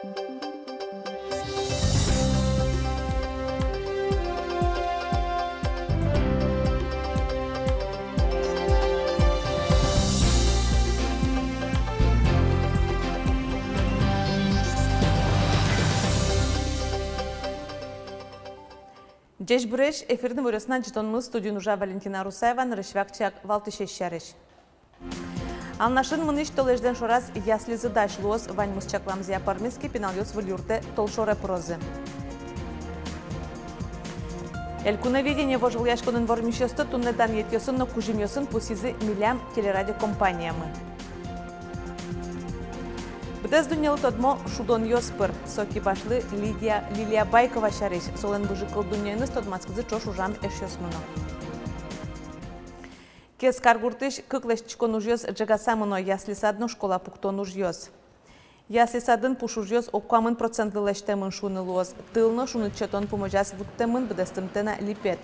Деш буреш эфирдің өресінен жетонымыз студию нужа Валентина Русаева нарышвакчак валтышеш шареш. Алнашын мыныш толежден шораз ясли задач луоз ваньмыз чакламзия пармиски пеналёс в люрте толшоре прозы. Элькунавидение вожил яшконын вормищесты туннедан етьосын но кужимьосын пусизы милям телерадиокомпаниямы. Бдез дүниел тодмо шудон йоспыр, соки башлы Лилия Байкова шареш, солен бужикл дүниеніз тодмаскызы чош ужам эшьосмыно. Кес каргуртыш кыклешчко нужьёс джагасамыно ясли садно школа пукто нужьёс. Ясли садын пушужьёс оккамын процентлы лештемын шуны луоз, тылно шуны четон поможас вуттемын бдестымтена липет.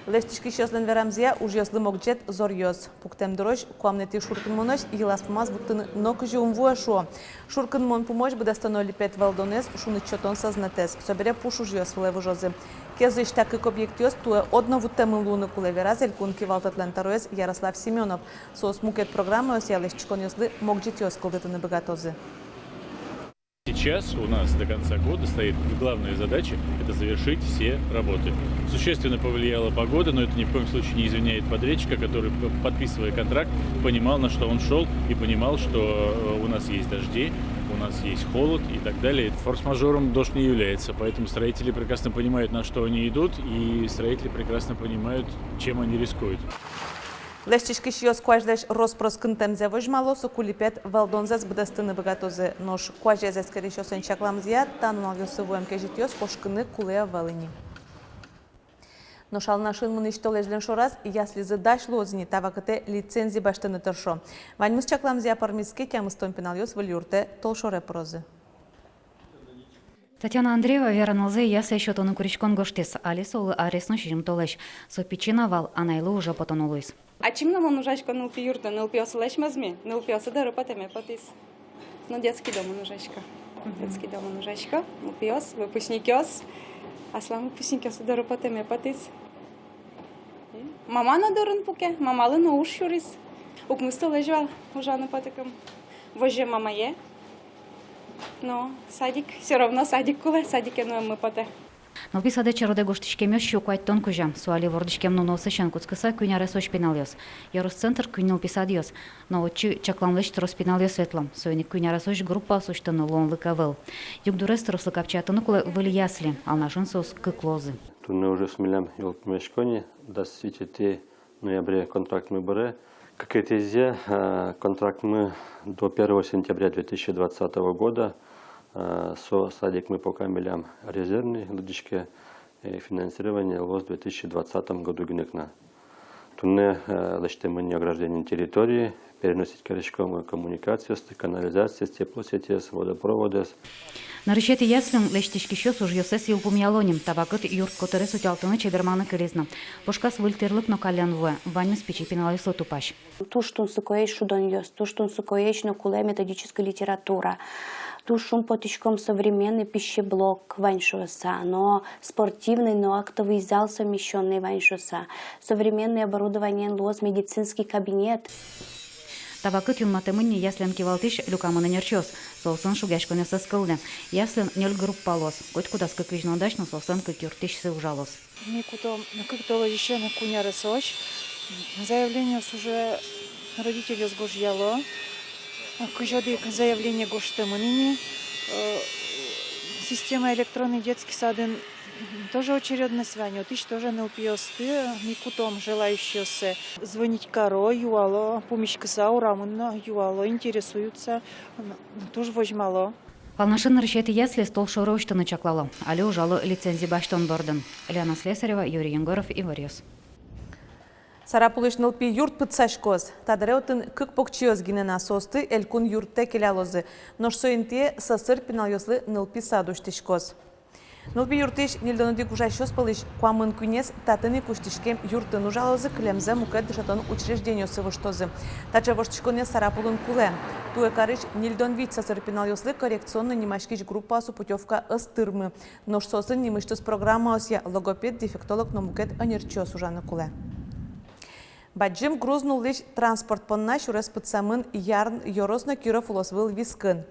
Лештишки шёслен верамзия ужьёслы могджет зорьёс. Пуктем дрожь, куамнети шуркын монош, елас помаз вуттын нокыжи умвуа шо. Шуркын мон помощь бдестано липет валдонес, шуны четон сознатес. Собере пушужьёс в леву жозы. Кезу иштакык объектиос туе одно вуттемын луны кулевераз элькунки валтатлен тароес Ярослав Семенов. Соос мукет программы ос ялешчикон ёслы могджетиос колдетыны богатозы. Сейчас у нас до конца года стоит главная задача – это завершить все работы. Существенно повлияла погода, но это ни в коем случае не извиняет подрядчика, который, подписывая контракт, понимал, на что он шел, и понимал, что у нас есть дожди, у нас есть холод и так далее. Форс-мажором дождь не является, поэтому строители прекрасно понимают, на что они идут, и строители прекрасно понимают, чем они рискуют. Лещички шиос куажлеш роспрос кынтемзе вожмало сукулипет валдонзес бдестыны богатозы нож куажезес керешосен чакламзия танунал ёсывуем кежитёс пошкыны кулея валыни. Ношал нашын мыныш толежлен шораз ясли задач лозни тавакыте лицензии баштыны тыршо. Ваньмыз чакламзия пармиски тямыстон пеналёс в люрте толшоре прозы. Татьяна Андреева вераналзе ясы еще тоны куричкон гоштес, алисолы аресно шижим толеш. Сопичина вал, анайлы уже потонулуис. А чем нам он ужачка нылпи юрта, нылпи осылаш мазми, нылпи осыдары потеме потис. Ну, детский дом он ужачка. Детский дом он ужачка, нылпи ос, выпускники ос, аслам выпускники осыдары потеме потис. Мама на дурын пуке, мамалы на уж юрис. Укмысто лежал ужаный потеком. Вожже мама е. Но садик, все равно садик куле, садик ну мы поте. Нылпи саде чароде гоштишкем ёс щукуать тон кужам, суали вордишкем но носышен куцкыса күйняре соч пеналёс. Ярус центр күйн нылпи садиос, но очи чакламлыш трос пеналёс светлом, союник күйняре соч группа сочтаны лон лыкавыл. Юг дурес трослы капчатыны куле выли ясли, ал нашын сос кыклозы. Турне уже смелям елки мешкони, до свете ноябре контракт мы бере. Как это изя, контракт мы до 1 сентября 2020 года. Со садик мы пока милям резервный лодичке финансирование лос в 2020 году гнекна. Турне лечте мы не ограждение территории, переносить корешковую коммуникацию, канализацию, теплосети, водопроводы. Нарышети яслен лештишки щос уж ёсес юлпум ялоним, табакыт юрт которе сутялтыны чеберманы кырезна. Пошкас выльтерлык но калянвуэ, ваньмы спичи пеналайслы тупаш. Туштун сукоеш шудан ёс, туштун сукоеш на куле методическая литература. Тушун потичком современный пищеблок ваньшоса, но спортивный, но актовый зал совмещенный ваньшоса. Современное оборудование лоз, медицинский кабинет. Табакыт юнматымынне яслен кивалтыш люкамыны нерчос, соусын шугашконе соскылды. Яслен нёль группалос, хоть куда скыквижно дачно соусын как юртыш сы ужалос. Микуто, как-то еще на куняра соч. Заявление уже родители сгожьяло. Кujodi заявление гоштемынини. Система электронный детский садын тоже очередно свяню. Ты что же нылпиосты, микутом желающиеся звонить каро, юало, помощь саурамынна, юало, интересуются, тоже возьмало. Полношин решети ясли стол шоровштаны чаклало, але ужало лицензии баштон борден. Лена Слесарева, Юрий Егоров и Варьос. Сарапулыш нылпи юрт пытсашкоз. Тадареутын кык покчиоз гинена состы элькун юртте келялозы. Нож соинте сасыр пеналёслы нылпи садуштишкоз. Нылби юртыш нильдоноди гужащос пылыш куамын күнес татыны куштишке юртын ужалозы клемзе мукет дышатон учреждению сывыштозы. Тача воштишконе сарапулын куле. Туе карыш нильдон вид сосырпинал yoslы коррекционно немашкич группасу путевка ыстырмы. Ношсосын немыштыз программа осья логопед дефектолог номукет анерчос ужаны куле. Баджим грузнул лишь транспорт понна шурес пыцамын ярн йоросно киров улосвыл вискын.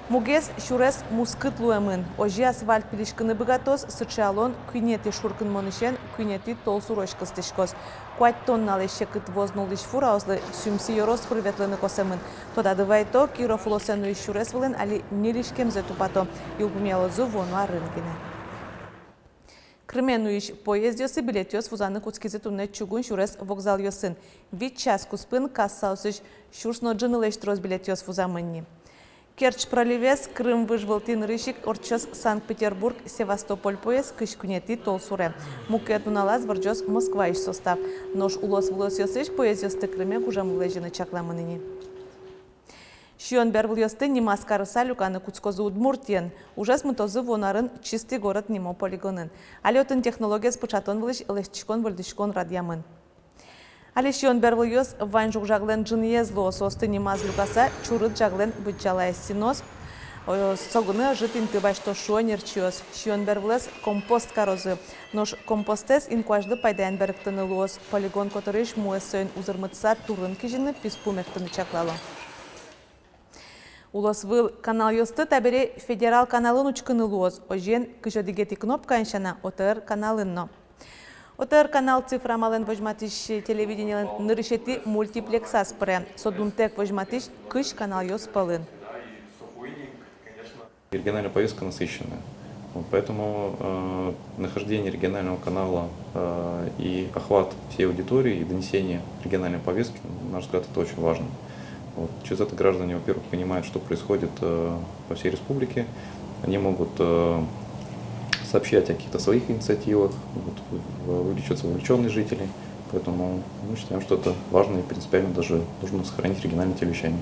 Мугес шурес мускыт луэмын. Ожи асфальт пилишкыны быгатос, сычалон күнети шуркын монышен, күнети толсу рочкастышкос. Куать тонналы шекыт вознул лишь фураузлы, сюмси йорос приветлыны косемын. Тода дывайто киров улосену иш шурес вылын, али нилишкемзе тупато. Юлпумялозу вонуа рынгине. Крымену иш поезд йосы билет фузаны куцкизи тунне чугун шурес вокзал йосын. Вид час куспын кассаусыш шурсно джынылештрос билет йос фузамынни. Керчь проливес, Крым выжвалтин рыщик, Орчос, Санкт-Петербург, Севастополь поезд, Кышкунети, Толсуре. Мукет уналаз варджос Москва иш состав. Нож улос влос йосыш поезд йосты Крыме кужам влежины чакламыныни. Шион бервл йосты Нимас карыса люканы Куцкозы Удмуртиен. Ужас мытозы вонарын чистый город Нимо полигонын. Алетын технология спочатон влыш лешчикон вальдышкон радиамын. Алишион бервл йос вань жук жаглен джин езло состы Нимаз люкаса чурыт жаглен бычалая синос. Согыны житин тыбашто шуанерчиос. Шион бервлес компост карозы. Нож компостес инкуажды пайдаян беріктіні луос. Полигон которыш муэссойн узырмытса турын кижіні писпумектіні чаклало. Улосвыл канал йосты табире федерал каналын учкыны луоз. Ожен кыжодигети кнопка иншана ОТР каналынно. ОТР канал цифрамален вожматиш телевидениялен нырышети мультиплекс пре. Содунтек вожматиш кыш канал йос палын. Региональная повестка насыщенная. Поэтому нахождение регионального канала и охват всей аудитории и донесение региональной повестки, на наш взгляд, это очень важно. Через это граждане, во-первых, понимают, что происходит по всей республике. Они могут сообщать о каких-то своих инициативах, увеличиваться вовлеченность жителей. Поэтому мы считаем, что это важно и принципиально даже нужно сохранить региональное телевещание.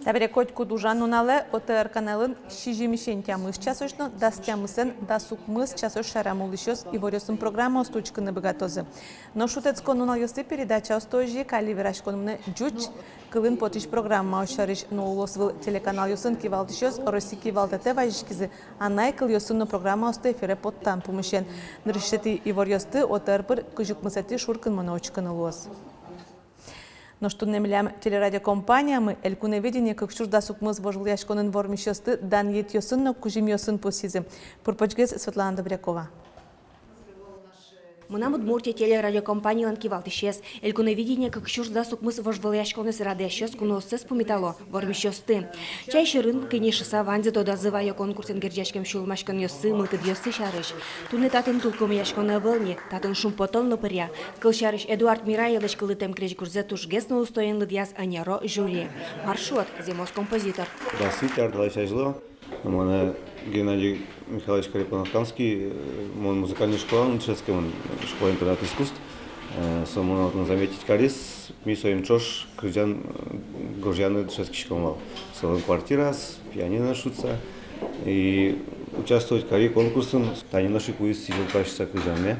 Табире котку дужану нале ОТР каналын шижимишен тямыш часошно, дас тямысен, дасук мыс часош шарамулышос и ворёсын программа остучканы богатозы. Но шутецко нунал ёсты передача остожи, кали верашкон джуч, кылын потиш программа ошариш, но улосвыл телеканал ёсын кивалтышос, роси кивалтете важишкизы, а найкыл ёсынно программа осты эфире поттан пумышен. Нырышети и ворёсты ОТР пыр кыжук мысати шуркын моноочканы луос. Но что немлям телерадиокомпаниями, элькуневидение, как чужда сукмыз вожлияшконын вормишосты, дан ет йосын, но кужим йосын посизы. Пурпочгез Светлана Добрякова. Мына Удмуртия телерадиокомпаниялан кивалтышес, элькуневидение, как чужда сукмыз вожлияшконыс радиошос куносыз пумитало, вормишосты. Чай шырын кенешиса ванзе додазывая конкурсен герджашкем шулмашкан йосы, мылтыд йосы шарыш. Туны татын тулком яшкона вылни, татын шумпотон лопыря. Кыл шарыш Эдуард Мирайлыч кылытем креш гурзе тушгесно устоен лыдьяз аняро жюри. Маршрут, зимос композитор. Здравствуйте, Ардалайшайжло. Мене Геннадий Михайлович Карипановканский, мой музыкальный школа, Нучевская школа интернат искусств. Самому заметить карис, ми своим чош, крыжан, горжаны Нучевский школа. Салон квартира, пианино шутся. И участвовать в кари конкурсом, тани наши куис сидел качество крыжане.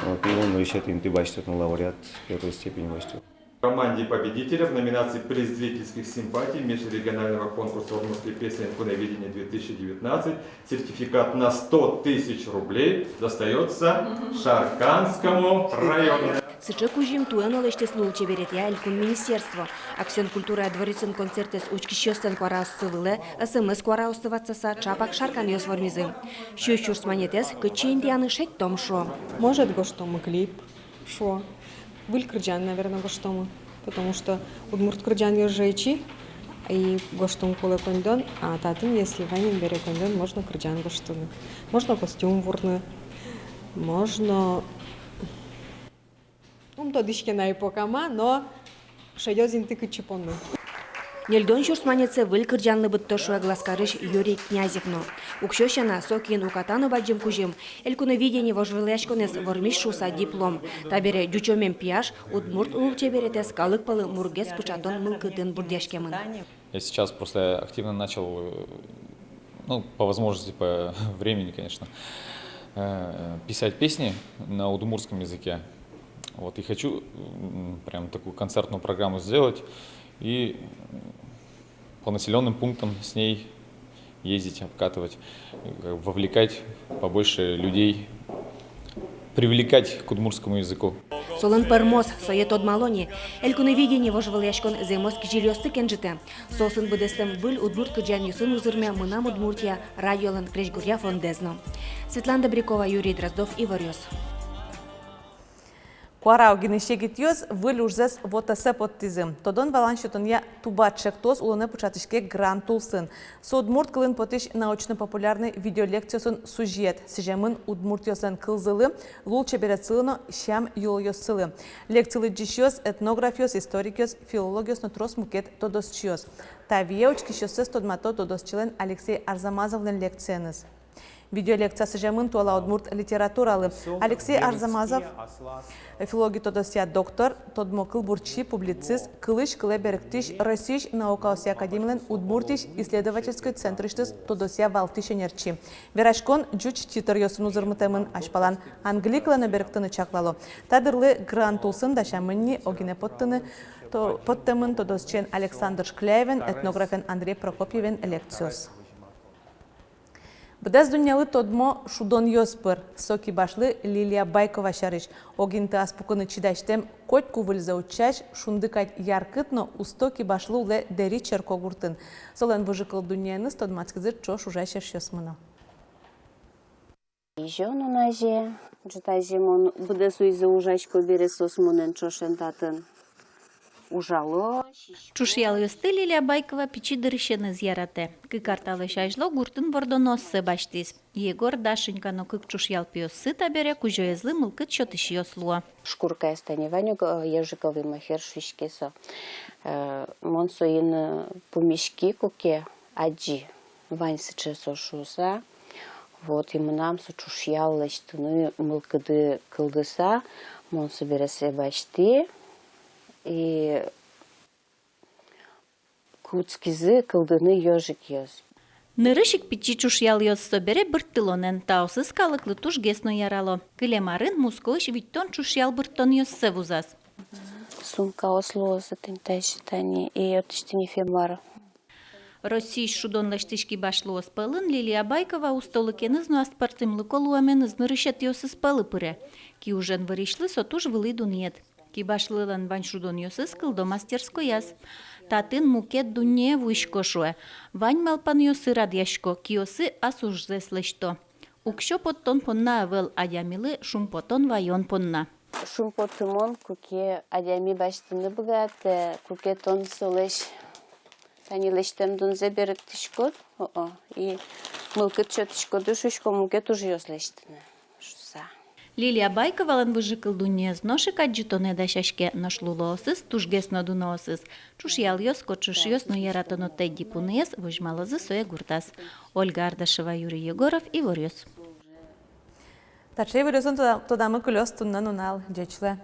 Вот, и он решит интыбачтет на лауреат первой степени бачтет. В команде победителя в номинации «Приз зрительских симпатий» межрегионального конкурса «Удмуртские песни Элькуневидение 2019» сертификат на 100 000 рублей достается Шарканскому району. Сычек ужим туэн олештес лулче берет я Элькун министерство. Аксион культура дворецын концертес учкищёстен квара ссывылы, СМС квара оставаться чапак Шаркан ёс вормизы. Щущурс монетес кычен дианы шеть том шо. Может, гоштому клип, шо. Выль крыджан, наверное, гоштому. Потому что удмурт крыджан ержечи, и гоштум куле кондон, а татын, если ванин бере кондон, можно крыджан гоштуны. Можно костюм вурны, можно... То дишке на эпокама, но шайозин ты кычипонны. Нельдон шурсманеце выль кырджанлы быттошуя гласкарыш Юрий Князевну. Укшёщана сокин укатану баджим кужим. Элькуневидение вожвылешконес вормиш шуса диплом. Табере дючомен пияш, удмурт улче беретес калык палы мургес пучатон мылкытын бурдешкемын. Я сейчас просто активно начал ну, по возможности, по времени, конечно, писать песни на удмуртском языке. Вот, и хочу прям такую концертную программу сделать и по населенным пунктам с ней ездить, обкатывать, вовлекать побольше людей, привлекать к удмуртскому языку. Солын пармоз, соет от малони. Элькуны видение вожвал яшкон земос кижилёсты кенжите. Сосын быдестем был удмурт кыджан юсын узырме мынам Удмуртия радиолан Крешгурья фондезно. Светлана Добрякова, Юрий Дроздов, Иварёс. Куарау генешегит йоз выл ужзес вотасе подтизым. Тодон баланшетон я тубатшек тоз улыны пучатышке грант тулсын. Со Удмурт кылын потыш научно-популярный видеолекциясын сюжет. Сижемын Удмуртиясын кылзылы, лул чеберецылыно шам юлйосылы. Лекциялы джишьоз, этнографиос, историкиос, филологиос, нутрос мукет тодосчиос. Тавьеучки шоссе стодмато тодосчилен Алексей Арзамазовлен лекцияныз. Видеолекция сижемын туала Удмурт литературалы. Алексей Арзамазов, филологи тодосия доктор, тодмокыл бурчи, публицист, кылыш, кылеберектиш, Российш, наукаоси академиялен Удмуртиш, исследовательский центриштыс тодосия валтишенерчи. Верашкон джуч титр йосын узырмытемын ашпалан англикаланы беректыны чаклало. Тадырлы грант улсын дашамынни огине подтемын тодосчен Александр Шкляевен, этнографен Андрей Прокопьевен лекциос. Бдаз дунялы тодмо шудон йоспыр, соки башлы Лилия Байкова шарыш. Огинты аспукыны чидаштем котку выльза учаш, шундыкать яркытно устоки башлы уле дери черко гуртын. Солен выжикал дуняныз тодмацкызыр чош ужашер шосмыно. Ижон унаже, джутазимон бдасу из-за ужачко бересос мунен чошен татын. Ужало. Чушьялыйосты Лилия Байкова печи дырыщены зярате. Кыкарталы шайжло гуртын бордоноссы баштиз. Егор Дашенькано кык чушьял пиоссы табере кужоезлы мылкыт чотыш йослуа. Шкурка эстаневаню ежиковый махер шишкесо. Монсоин помешки куке аджи. Ваньсы чесо шуса. Вот ему нам сучушьял лачтыны мылкыды кылдыса. Монсы бересе башти. И куцкизы кылдыны ежик йоз. Нырышик пичи чушьял йоссо бере бырттылонен, таусыз калыклы туш гесно ярало. Кылемарын мускоиш виттон чушьял бырттон йоссе вузас. Сумка ослоза тентайшитани и отыштыни фемар. Российш шудон лаштишки башлуос пылын Лилия Байкова устолыкеныз но аспартымлы колуаменыз нырышет йосыз пылы пыре. Ки ужен выришлы сотуш вылыйдун ед. Ки башлылан вань шудон йосыз кылдо мастерской яс. Татын мукет дунне вышкошуе. Вань малпан йосы радяшко, ки йосы асужзес лешто. Укшо поттон понна авел адямилы шумпотон вайон понна. Шумпотымон куке адями баштыны бгат, куке тон солеш. Тани лештем дунзе беректишко, и мылкыт чотишко душишко мукет уж йос лештыны. Лилия Байковалан выжикал дунье зношик аджитоне дашашке нашлулоосыз, тужгесно дуноосыз. Чушьял йос, кочуш йос, но яратоно тедди пунес, выжмалозы соя гуртас. Ольга Ардашева, Юрий Егоров и Ворёс. Тачей вырезон тодамы кулёс туннан унал, джечле.